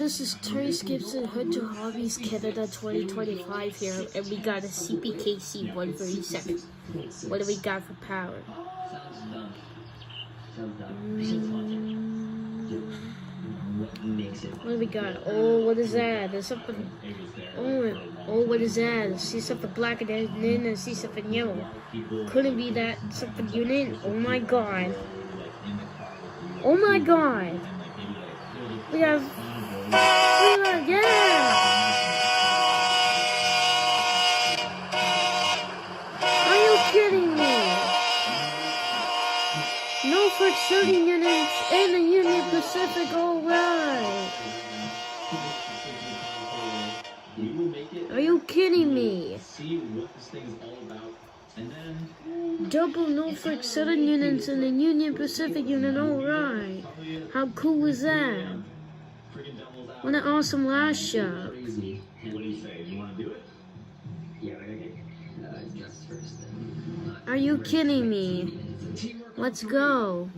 this is Terry Gibson, Hood to Hobbies Canada 2025 here, and we got a CPKC 137. What do we got for power? What do we got? Oh, what is that? There's something. Oh, what is that? I see something black and then I see something yellow. Couldn't be that something unit. Oh my god. Oh my god. We have. Yeah. Are you kidding me? Norfolk Southern units and the Union Pacific, alright. Are you kidding me? Double Norfolk Southern units and the Union Pacific unit, alright. How cool was that? What an awesome last shot. Are you kidding me? Let's go.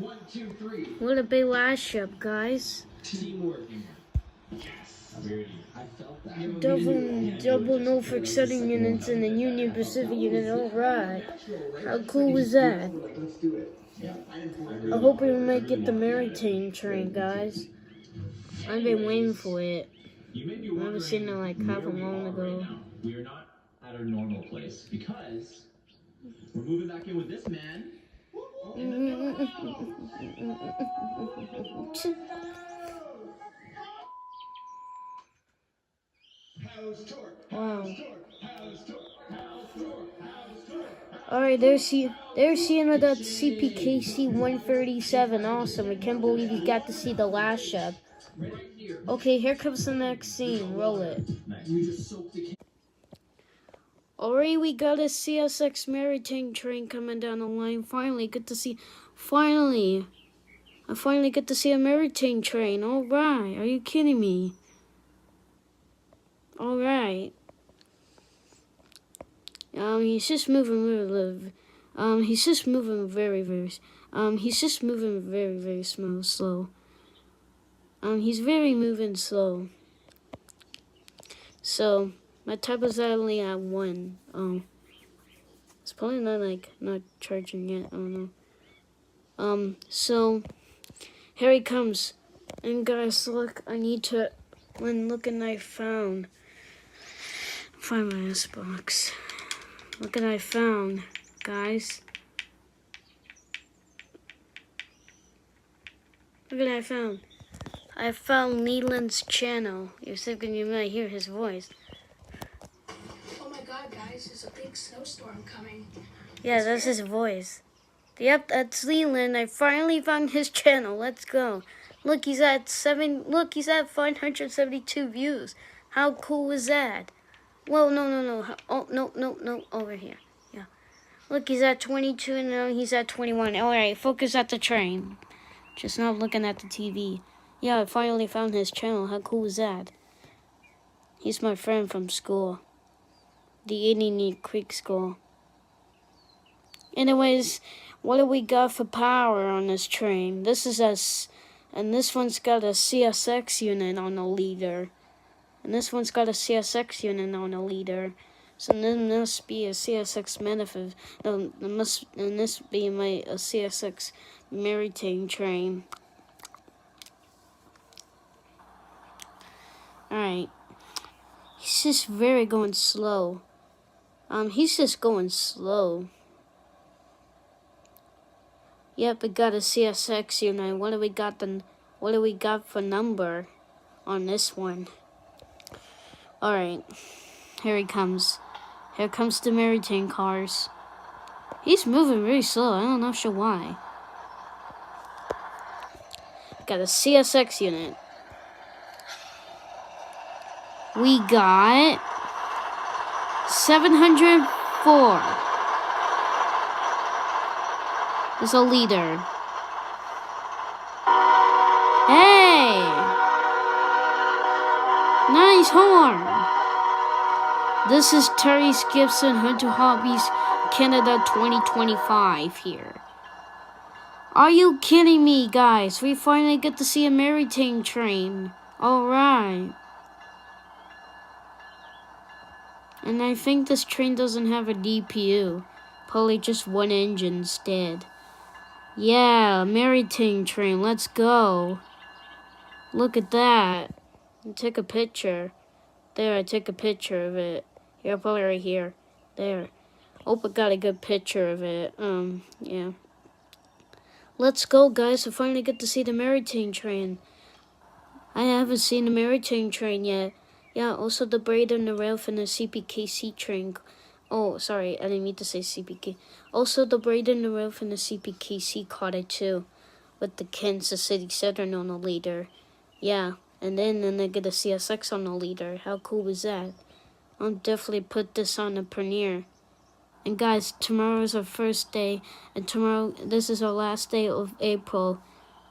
What a big last shot, guys. Double Norfolk Southern units and the Union Pacific unit, alright. How cool was that? I hope we might get the Maritime train, guys. I've been waiting for it. I haven't seen it like half a long ago. We are not at our normal place because we're moving back in with this man. Wow. Alright, there's seeing with that CPKC 137. Awesome. I can't believe you got to see the last shot. Okay, here comes the next scene. Roll it. Alright, we got a CSX Maritime train coming down the line. Finally, get to see. I finally get to see a Maritime train. Alright, are you kidding me? Alright. He's just moving really. He's just moving very slow. He's very moving slow. So my type is only at 1. It's probably not charging yet. I don't know. So here he comes. And guys, look, I need to. Look at I find my S-box. Look what I found, guys. Look what I found. I found Leland's channel. You're thinking you might hear his voice. Oh my god, guys, there's a big snowstorm coming. Yeah, that's his voice. Yep, that's Leland. I finally found his channel. Let's go. Look, he's at 572 views. How cool is that? Whoa, no. Oh, no. Over here. Yeah. Look, he's at 22 and now he's at 21. Alright, focus at the train. Just not looking at the TV. Yeah, I finally found his channel. How cool is that? He's my friend from school. The Indian Creek School. Anyways, what do we got for power on this train? This is us. And this one's got a CSX unit on the leader. And this one's got a CSX unit on the leader. So this must be a CSX manifest. No, this be a CSX Maritime train. Alright. He's just going slow. He's just going slow. Yep, we got a CSX unit. What do we got for number on this one? Alright. Here he comes. Here comes the Maritime cars. He's moving very slow. I don't know sure why. Got a CSX unit. We got 704. Is a leader. Hey! Nice horn! This is Terry Gibson, Hood to Hobbies Canada 2025 here. Are you kidding me, guys? We finally get to see a Maritime train. Alright. And I think this train doesn't have a DPU. Probably just one engine instead. Yeah, maritime train, let's go. Look at that. I took a picture. There, I took a picture of it. Here, probably right here. There. Hope I got a good picture of it. Yeah. Let's go, guys. I finally get to see the maritime train. I haven't seen the maritime train yet. Yeah, also the braid and the rail from the CPKC train. Oh, sorry, I didn't mean to say CPK. Also the braid and the rail from the CPKC caught it too. With the Kansas City Southern on the leader. Yeah, and then I get a CSX on the leader. How cool was that? I'll definitely put this on the premiere. And guys, tomorrow is our first day, and this is our last day of April.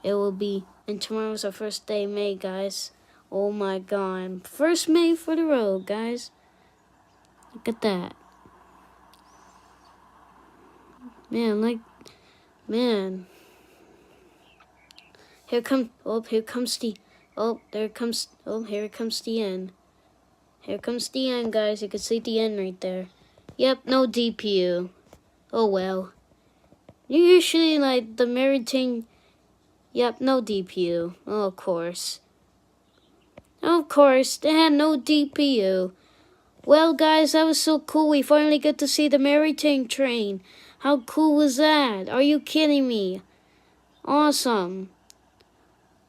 It will be, and tomorrow is our first day of May, guys. Oh my god. First May for the road, guys. Look at that. Man. Here comes the here comes the end. Here comes the end, guys. You can see the end right there. Yep, no DPU. Oh well. Usually, like, the maritime... Yep, no DPU. Oh, of course. Of course, they had no DPU. Well, guys, that was so cool. We finally get to see the maritime train. How cool was that? Are you kidding me? Awesome.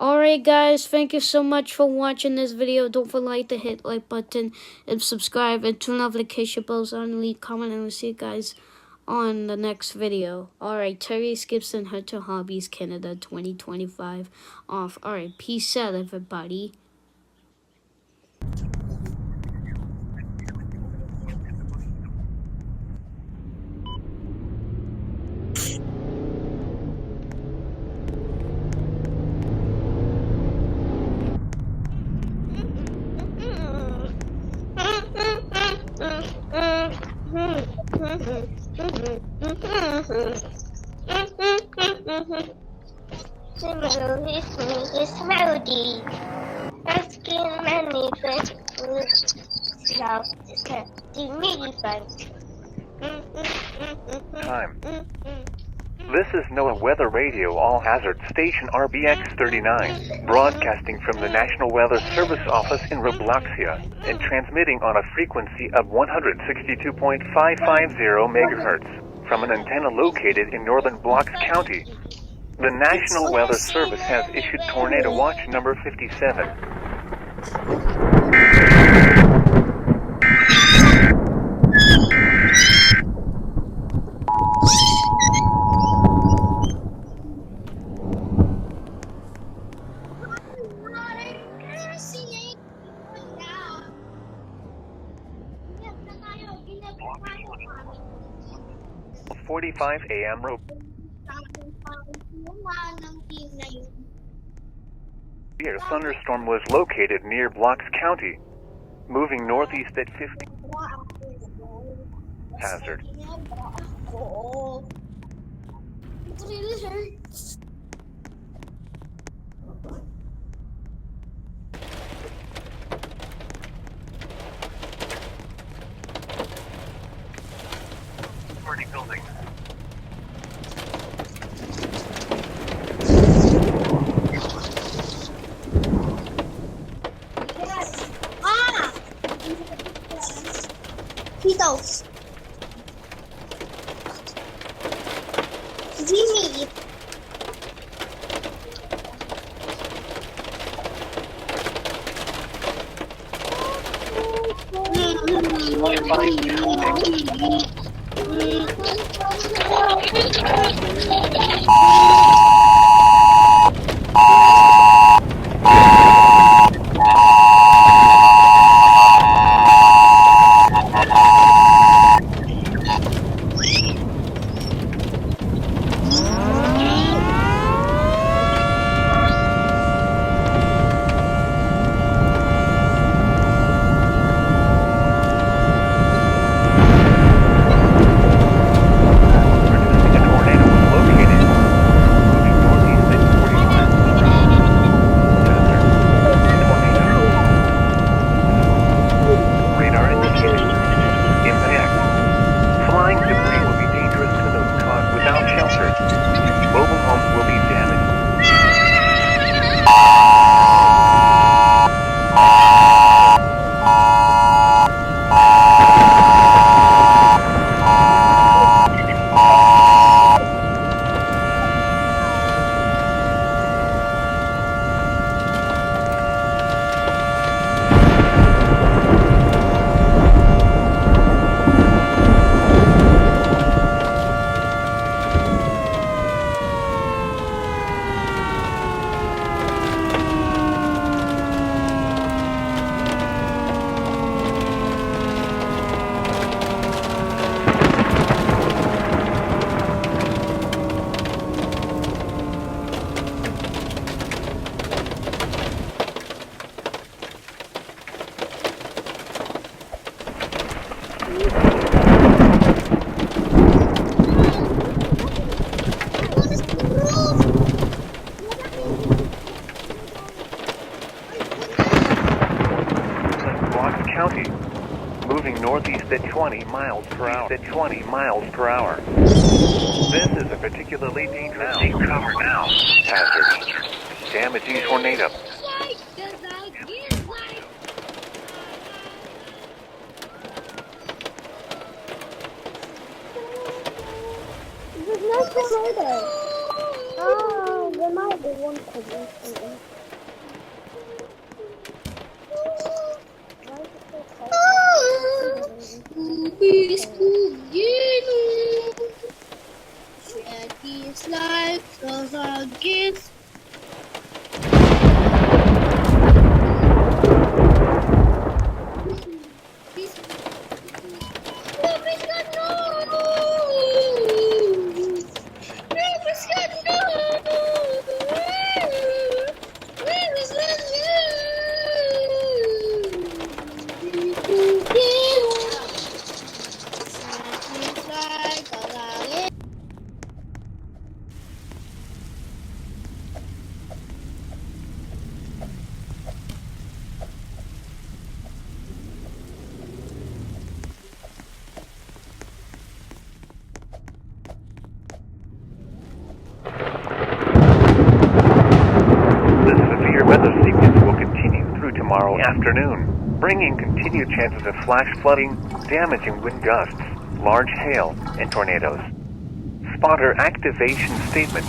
Alright, guys, thank you so much for watching this video. Don't forget to hit like button and subscribe and turn notification bells on and leave comment, and we'll see you guys on the next video. Alright, Terry Gibson Hunter Hobbies Canada 2025 off. Alright, peace out, everybody. It's melody. Asking many friends love the mini friends. Time. This is NOAA Weather Radio All Hazard Station RBX 39, broadcasting from the National Weather Service Office in Robloxia and transmitting on a frequency of 162.550 megahertz from an antenna located in northern Blocks County. The National Weather Service has issued Tornado Watch number 57. .45 a.m. Severe thunderstorm was located near Blocks County, moving northeast at 50. Hazard. Party building. Beatles. Jimmy. County. Moving northeast at 20 miles per hour. This is a particularly dangerous cover now. Hazard. Damaging tornado. There's no tornado. Oh, there might be one coming. It's like those are gifts. This severe weather sequence will continue through tomorrow afternoon, bringing continued chances of flash flooding, damaging wind gusts, large hail, and tornadoes. Spotter activation statement.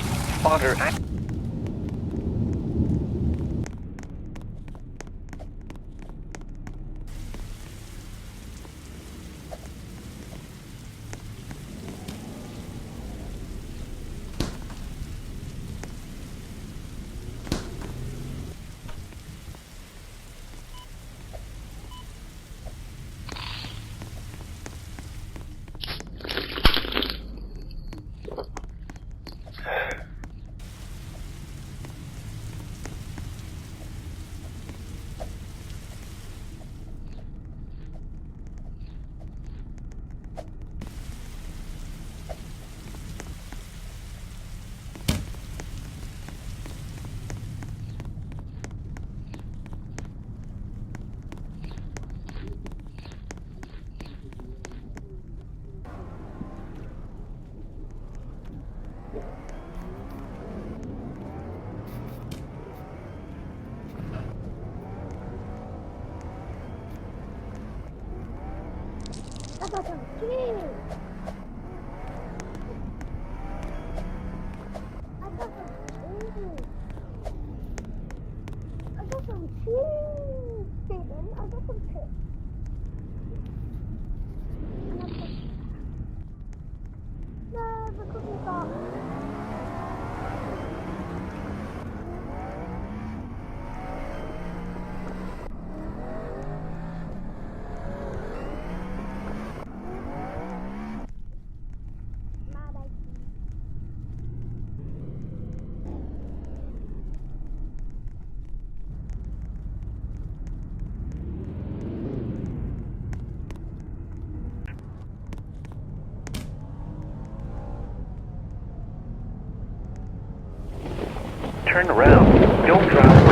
I got some cheese. I got some cheese, Steven. I got some chips. No, the cookie's off. Turn around. Don't drive.